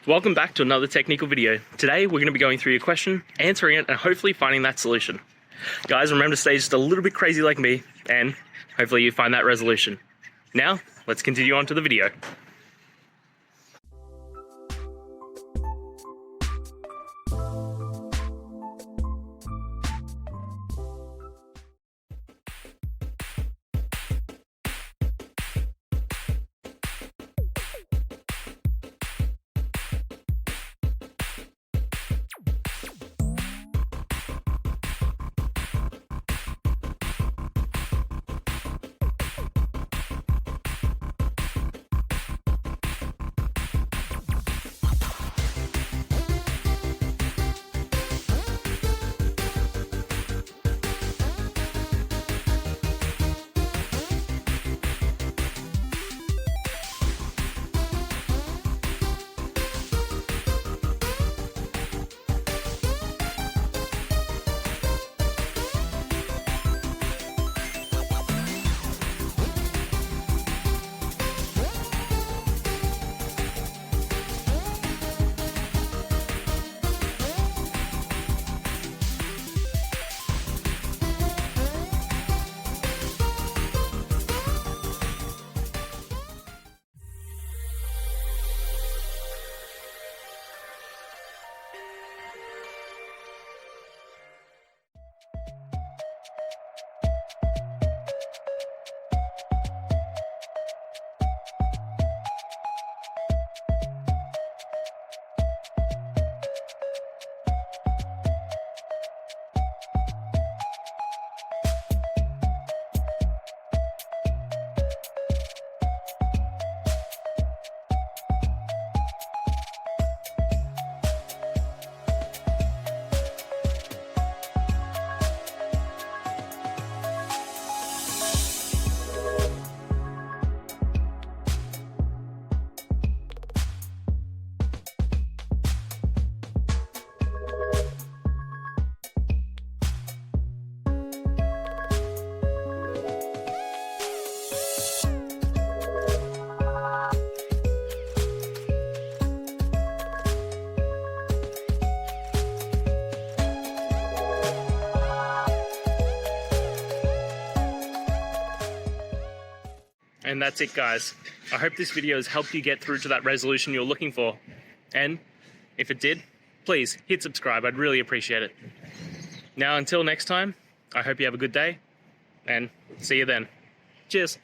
Welcome back to another technical video. Today we're going to be going through your question, answering it, and hopefully finding that solution. Guys, remember to stay just a little bit crazy like me, and hopefully you find that resolution. Now, let's continue on to the video. And that's it, guys. I hope this video has helped you get through to that resolution you're looking for. And if it did, please hit subscribe. I'd really appreciate it. Now, until next time, I hope you have a good day and see you then. Cheers.